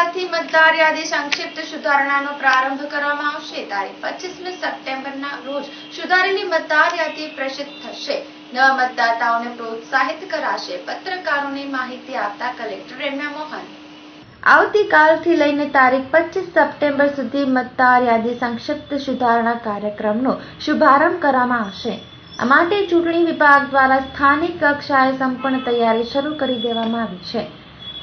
આવતીકાલથી મતદાર યાદી સંક્ષિપ્ત સુધારણાનો પ્રારંભ કરવામાં આવશે। તારીખ 25મી સપ્ટેમ્બરના રોજ સુધારેલી મતદાર યાદી પ્રસિદ્ધ થશે। નવા મતદાતાઓને પ્રોત્સાહિત કરાશે। પત્રકારોને માહિતી આપતા કલેક્ટર રેમ્યા મોહન આવતીકાલથી લઈને તારીખ 25 સપ્ટેમ્બર સુધી મતદાર યાદી સંક્ષિપ્ત સુધારણા કાર્યક્રમનો શુભારંભ કરવામાં આવશે। આ માટે ચૂંટણી વિભાગ દ્વારા સ્થાનિક કક્ષાએ સંપૂર્ણ તૈયારી શરૂ કરી દેવામાં આવી છે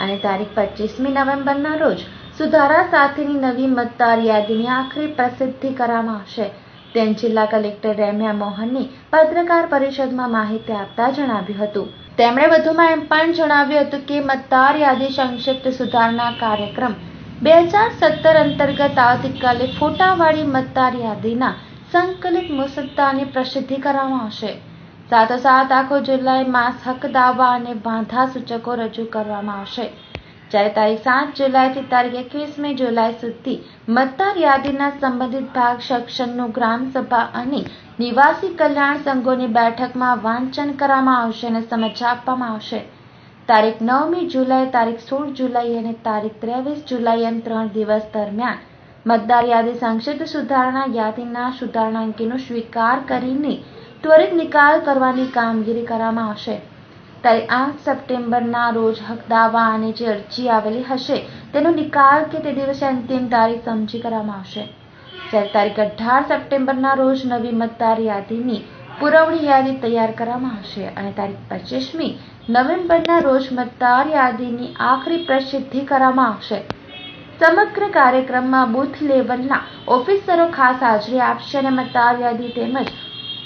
અને તારીખ 25મી નવેમ્બરના રોજ સુધારા સાથેની નવી મતદાર યાદીની આખરી પ્રસિદ્ધિ કરવામાં આવશે તેમ જિલ્લા કલેક્ટર રેમ્યા મોહનની પત્રકાર પરિષદમાં માહિતી આપતા જણાવ્યું હતું। તેમણે વધુમાં એમ પણ જણાવ્યું હતું કે મતદાર યાદી સંક્ષિપ્ત સુધારણા કાર્યક્રમ 2017 અંતર્ગત આવતીકાલે ફોટાવાળી મતદાર યાદીના સંકલિત મુસદ્દાની પ્રસિદ્ધિ કરવામાં આવશે। સાથોસાથ આખો જુલાઈ માસ હક દાવા અને વાંધા સૂચકો રજૂ કરવામાં આવશે। જ્યારે તારીખ 7 જુલાઈથી તારીખ 21મી જુલાઈ સુધી મતદાર યાદીના સંબંધિત ભાગ સેક્શનનું ગ્રામસભા અને નિવાસી કલ્યાણ સંઘોની બેઠકમાં વાંચન કરવામાં આવશે અને સમજ આપવામાં આવશે। તારીખ 9મી જુલાઈ, તારીખ 16 જુલાઈ અને તારીખ 23 જુલાઈ એમ 3 દિવસ દરમિયાન મતદાર યાદી સંક્ષિપ્ત સુધારણા યાદીના સુધારણા અંકેનો સ્વીકાર કરીને ત્વરિત નિકાલ કરવાની કામગીરી કરવામાં આવશે। તારીખ 8 સપ્ટેમ્બરના રોજ હક દાવા અને જે અરજી આવેલી હશે તેનો નિકાલ કે તે દિવસે અંતિમ તારીખ સમજી કરવામાં આવશે। જ્યારે તારીખ 18 સપ્ટેમ્બરના રોજ નવી મતદાર યાદીની પુરવણી યાદી તૈયાર કરવામાં આવશે અને તારીખ 25મી નવેમ્બરના રોજ મતદાર યાદીની આખરી પ્રસિદ્ધિ કરવામાં આવશે। સમગ્ર કાર્યક્રમમાં બૂથ લેવલના ઓફિસરો ખાસ હાજરી આપશે અને મતદાર યાદી તેમજ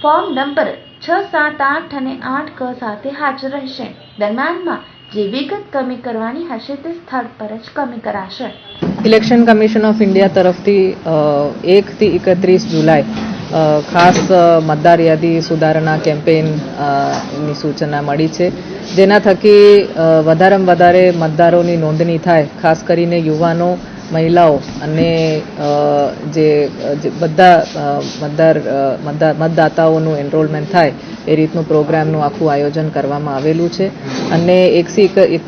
ફોર્મ નંબર 6, 7, 8 અને 8ક સાથે હાજર રહેશે। દરમિયાનમાં જે વિગત કમી કરવાની હશે તે સ્થળ પર જ કમી કરાશે। ઇલેક્શન કમિશન ઓફ ઇન્ડિયા તરફથી 1 થી 31 જુલાઈ ખાસ મતદાર યાદી સુધારણા કેમ્પેઇનની સૂચના મળી છે, જેના થકી વધારેમાં વધારે મતદારોની નોંધણી થાય, ખાસ કરીને યુવાનો, મહિલાઓ અને જે બધા મતદાતાઓનું એનરોલમેન્ટ થાય એ રીતનું પ્રોગ્રામનું આખું આયોજન કરવામાં આવેલું છે અને 1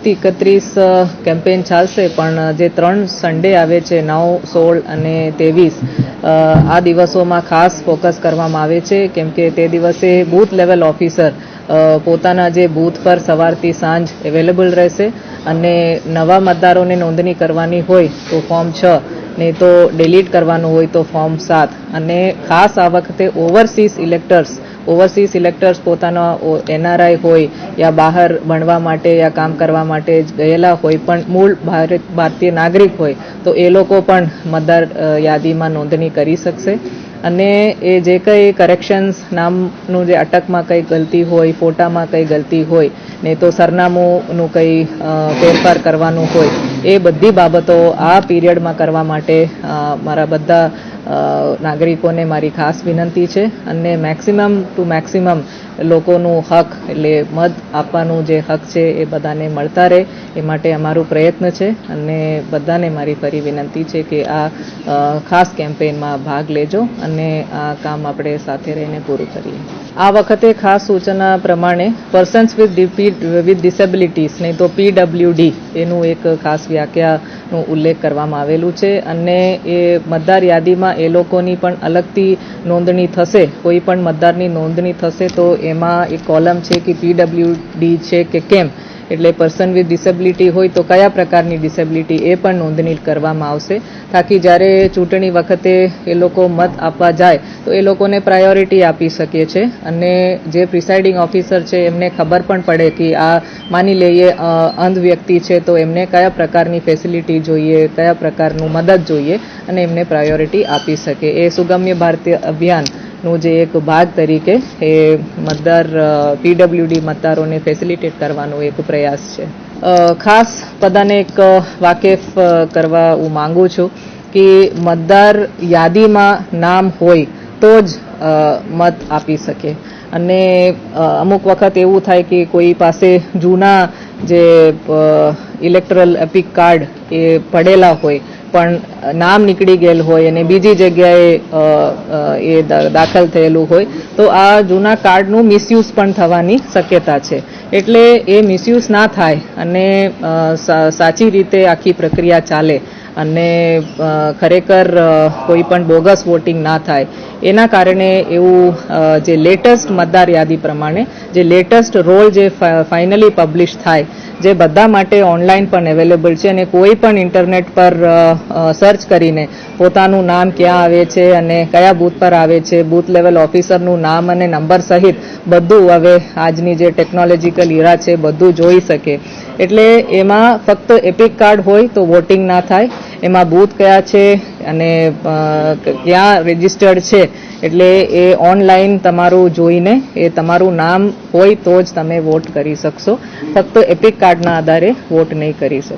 થી 31 કેમ્પેઇન ચાલશે, પણ જે 3 સન્ડે આવે છે 9, 16 અને 23 આ દિવસોમાં ખાસ ફોકસ કરવામાં આવે છે, કેમ કે તે દિવસે બૂથ લેવલ ઓફિસર પોતાના જે બૂથ પર સવારથી સાંજ અવેલેબલ રહેશે અને નવા મતદારોને નોંધણી કરવાની હોય તો ફોર્મ 6 ને તો ડિલીટ કરવાનું હોય તો ફોર્મ 7 અને ખાસ આ વખતે ઓવરસીઝ ઇલેક્ટર્સ પોતાના NRI હોય યા બહાર ભણવા માટે યા કામ કરવા માટે ગયેલા હોય પણ મૂળ ભારતીય નાગરિક હોય તો એ લોકો પણ મતદાર યાદીમાં નોંધણી કરી શકશે અને એ જે કંઈ કરેક્શન્સ નામનું જે અટકમાં કંઈ ગલતી હોય, ફોટામાં કંઈ ગલતી હોય ને તો સરનામુંનું કંઈ ફેરફાર કરવાનું હોય એ બધી બાબતો આ પીરિયડમાં કરવા માટે મારા બધા નાગરિકોને મારી ખાસ વિનંતી છે અને મેક્સિમમ લોકોનું હક એટલે મત આપવાનું જે હક છે એ બધાને મળતા રહે એ માટે અમારું પ્રયત્ન છે અને બધાને મારી ફરી વિનંતી છે કે આ ખાસ કેમ્પેઇનમાં ભાગ લેજો અને આ કામ આપણે સાથે રહીને પૂરું કરીએ। આ વખતે ખાસ સૂચના પ્રમાણે પર્સન્સ વિથ ડિસેબિલિટીઝ નહીં તો PWD એનું એક ખાસ વ્યાખ્યાનું ઉલ્લેખ કરવામાં આવેલું છે અને એ મતદાર યાદીમાં એ લોકોની પણ અલગથી નોંધણી થશે। કોઈ પણ મતદારની નોંધણી થશે તો એમાં એક કોલમ છે કે PWD છે કે કેમ, એટલે પર્સન વિથ ડિસેબિલિટી હોય તો કયા પ્રકારની ડિસેબિલિટી એ પણ નોંધણી કરવામાં આવશે, તાકી જ્યારે ચૂંટણી વખતે એ લોકો મત આપવા જાય તો એ લોકોને પ્રાયોરિટી આપી શકીએ છે અને જે પ્રિસાઇડિંગ ઓફિસર છે એમને ખબર પણ પડે કે આ માની લઈએ અંધ વ્યક્તિ છે તો એમને કયા પ્રકારની ફેસિલિટી જોઈએ, કયા પ્રકારનું મદદ જોઈએ અને એમને પ્રાયોરિટી આપી શકે। એ સુગમ્ય ભારતીય અભિયાનનું જે એક ભાગ તરીકે એ મતદાર PWD મતદારોને ફેસિલિટેટ કરવાનો એક પ્રયાસ છે। ખાસ બધાને એક વાકેફ કરવા હું માંગુ છું કે મતદાર યાદીમાં નામ હોય તો જ મત આપી શકે અને અમુક વખત એવું થાય કે કોઈ પાસે જૂના જે ઇલેક્ટરલ એપિક કાર્ડ એ પડેલા હોય પણ નામ નીકળી ગયેલ હોય અને બીજી જગ્યાએ એ દાખલ થયેલું હોય તો આ જૂના કાર્ડનું મિસયુઝ પણ થવાની શક્યતા છે। એટલે એ મિસયુઝ ના થાય અને સાચી રીતે આખી પ્રક્રિયા ચાલે અને ખરેખર કોઈ પણ બોગસ વોટિંગ ના થાય એના કારણે એવું જે લેટેસ્ટ મતદાર યાદી પ્રમાણે જે લેટેસ્ટ રોલ જે ફાઇનલી પબ્લિશ થાય જે બધા માટે ઓનલાઈન પણ અવેલેબલ છે અને કોઈ પણ ઇન્ટરનેટ પર સર્ચ કરીને પોતાનું નામ ક્યાં આવે છે અને કયા બૂથ પર આવે છે, બૂથ લેવલ ઓફિસરનું નામ અને નંબર સહિત બધું હવે આજની જે ટેકનોલોજીકલ ઇરા છે બધું જોઈ શકે. એટલે એમાં ફક્ત એપિક કાર્ડ હોય તો વોટિંગ ના થાય, એમાં બૂથ કયા છે અને ક્યાં રજિસ્ટર્ડ છે એટલે એ ઓનલાઈન તમારું જોઈને એ તમારું નામ હોય તો જ તમે વોટ કરી શકશો. ફક્ત એપિક કાર્ડના આધારે વોટ નહીં કરી શકશો.